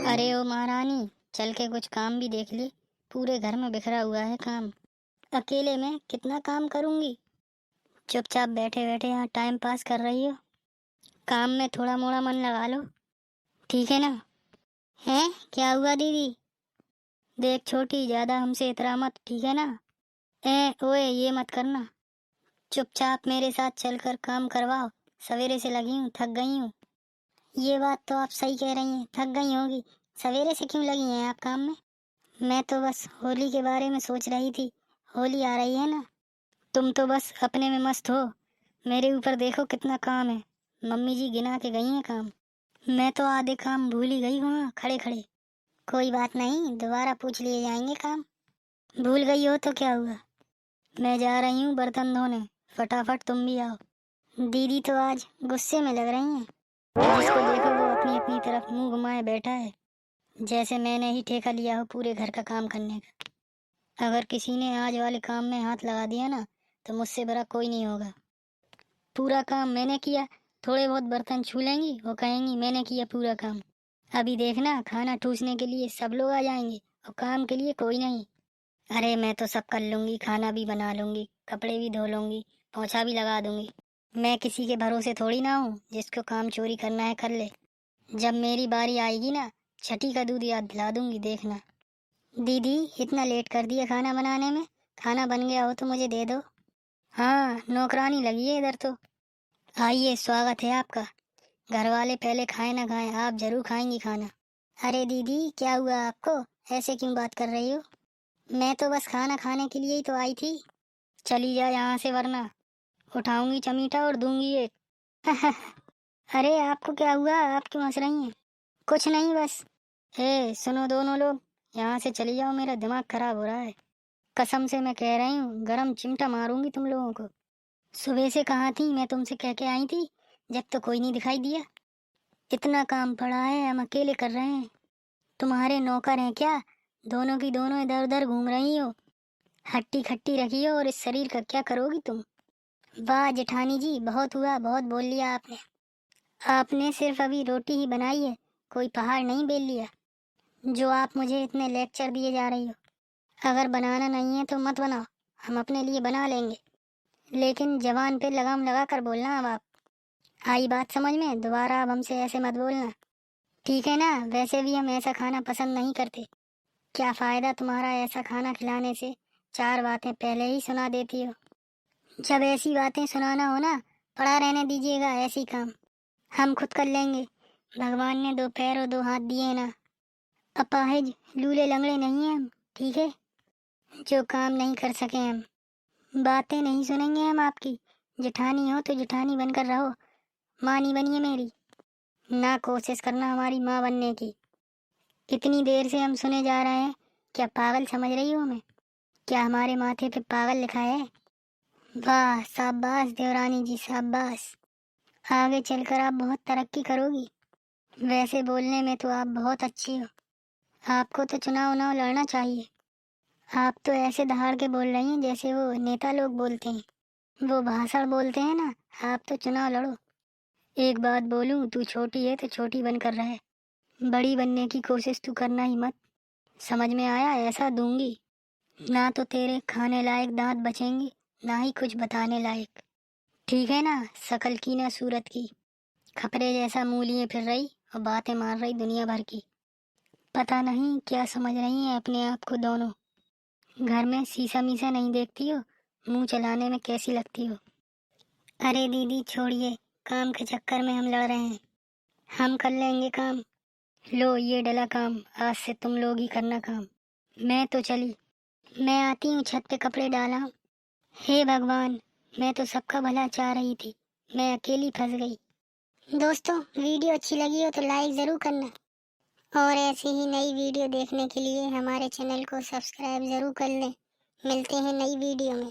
अरे ओ महारानी, चल के कुछ काम भी देख ले। पूरे घर में बिखरा हुआ है काम। अकेले में कितना काम करूंगी। चुपचाप बैठे बैठे यहाँ टाइम पास कर रही हो। काम में थोड़ा मोड़ा मन लगा लो, ठीक है ना। हैं, क्या हुआ दीदी? देख छोटी, ज्यादा हमसे इतरा मत, ठीक है ना। ओए, ये मत करना। चुपचाप मेरे साथ चलकर काम करवाओ। सवेरे से लगी हूँ, थक गई हूँ। ये बात तो आप सही कह रही हैं, थक गई होगी। सवेरे से क्यों लगी हैं आप काम में? मैं तो बस होली के बारे में सोच रही थी। होली आ रही है ना। तुम तो बस अपने में मस्त हो। मेरे ऊपर देखो कितना काम है। मम्मी जी गिना के गई हैं काम। मैं तो आधे काम भूल ही गई वहाँ खड़े खड़े। कोई बात नहीं, दोबारा पूछ लिए जाएंगे काम। भूल गई हो तो क्या हुआ। मैं जा रही हूँ बर्तन धोने, फटाफट तुम भी आओ। दीदी तो आज गुस्से में लग रही हैं। जिसको देखो वो अपनी अपनी तरफ मुंह घुमाए बैठा है, जैसे मैंने ही ठेका लिया हो पूरे घर का काम करने का। अगर किसी ने आज वाले काम में हाथ लगा दिया ना, तो मुझसे बड़ा कोई नहीं होगा। पूरा काम मैंने किया। थोड़े बहुत बर्तन छू लेंगी, वो कहेंगी मैंने किया पूरा काम। अभी देखना, खाना ठूसने के लिए सब लोग आ जाएंगे और काम के लिए कोई नहीं। अरे मैं तो सब कर लूंगी, खाना भी बना लूंगी, कपड़े भी धो लूंगी, पोछा भी लगा दूंगी। मैं किसी के भरोसे थोड़ी ना हूँ, जिसको काम चोरी करना है कर ले। जब मेरी बारी आएगी ना, छठी का दूध याद दिला दूंगी, देखना। दीदी, इतना लेट कर दिया खाना बनाने में। खाना बन गया हो तो मुझे दे दो। हाँ, नौकरानी लगी है इधर तो। आइए, स्वागत है आपका। घर वाले पहले खाए ना खाए, आप जरूर खाएंगी खाना। अरे दीदी, क्या हुआ आपको? ऐसे क्यों बात कर रही हो? मैं तो बस खाना खाने के लिए ही तो आई थी। चली जा यहाँ से, वरना उठाऊंगी चमीटा और दूंगी एक। अरे आपको क्या हुआ? आप क्यों हंस रही हैं? कुछ नहीं, बस। सुनो दोनों लोग, यहाँ से चली जाओ, मेरा दिमाग खराब हो रहा है। कसम से मैं कह रही हूँ, गरम चिमटा मारूंगी तुम लोगों को। सुबह से कहाँ थी? मैं तुमसे कह के आई थी, जब तो कोई नहीं दिखाई दिया। इतना काम पड़ा है, हम अकेले कर रहे हैं। तुम्हारे नौकर हैं क्या? दोनों की दोनों इधर उधर घूम रही हो। हट्टी खट्टी रखी हो, और इस शरीर का क्या करोगी तुम? वाह जेठानी जी, बहुत हुआ, बहुत बोल लिया आपने। आपने सिर्फ अभी रोटी ही बनाई है, कोई पहाड़ नहीं बेल लिया, जो आप मुझे इतने लेक्चर दिए जा रही हो। अगर बनाना नहीं है तो मत बनाओ, हम अपने लिए बना लेंगे। लेकिन जबान पे लगाम लगा कर बोलना अब आप। आई बात समझ में? दोबारा अब हमसे ऐसे मत बोलना, ठीक है ना। वैसे भी हम ऐसा खाना पसंद नहीं करते। क्या फ़ायदा तुम्हारा ऐसा खाना खिलाने से? चार बातें पहले ही सुना देती हो। जब ऐसी बातें सुनाना हो ना, पड़ा रहने दीजिएगा ऐसी काम। हम खुद कर लेंगे। भगवान ने दो पैर और दो हाथ दिए ना। अपाहिज लूले लंगड़े नहीं हैं हम, ठीक है। जो काम नहीं कर सके हम। बातें नहीं सुनेंगे हम आपकी। जेठानी हो तो जेठानी बनकर रहो, माँ नहीं बनिए मेरी। ना कोशिश करना हमारी माँ बनने की। इतनी देर से हम सुने जा रहे हैं, क्या पागल समझ रही हो हमें? क्या हमारे माथे पे पागल लिखा है? वाह, शाबाश देवरानी जी, शाबाश। आगे चलकर आप बहुत तरक्की करोगी। वैसे बोलने में तो आप बहुत अच्छी हो। आपको तो चुनाव उनाव लड़ना चाहिए। आप तो ऐसे दहाड़ के बोल रही हैं जैसे वो नेता लोग बोलते हैं, वो भाषण बोलते हैं ना। आप तो चुनाव लड़ो। एक बात बोलूं, तू छोटी है तो छोटी बनकर रहे। बड़ी बनने की कोशिश तू करना ही मत। समझ में आया? ऐसा दूंगी ना तो तेरे खाने लायक दांत बचेंगे, ना ही कुछ बताने लायक, ठीक है ना। शकल की ना सूरत की, खपरे जैसा मुंह लिए फिर रही और बातें मार रही दुनिया भर की। पता नहीं क्या समझ रही हैं अपने आप को दोनों। घर में शीशा मीसा नहीं देखती हो, मुंह चलाने में कैसी लगती हो। अरे दीदी छोड़िए, काम के चक्कर में हम लड़ रहे हैं। हम कर लेंगे काम। लो ये डला काम, आज से तुम लोग ही करना काम। मैं तो चली। मैं आती हूँ, छत पे कपड़े डाला हूँ। हे भगवान, मैं तो सबका भला चाह रही थी, मैं अकेली फंस गई। दोस्तों, वीडियो अच्छी लगी हो तो लाइक ज़रूर करना, और ऐसी ही नई वीडियो देखने के लिए हमारे चैनल को सब्सक्राइब ज़रूर कर लें। मिलते हैं नई वीडियो में।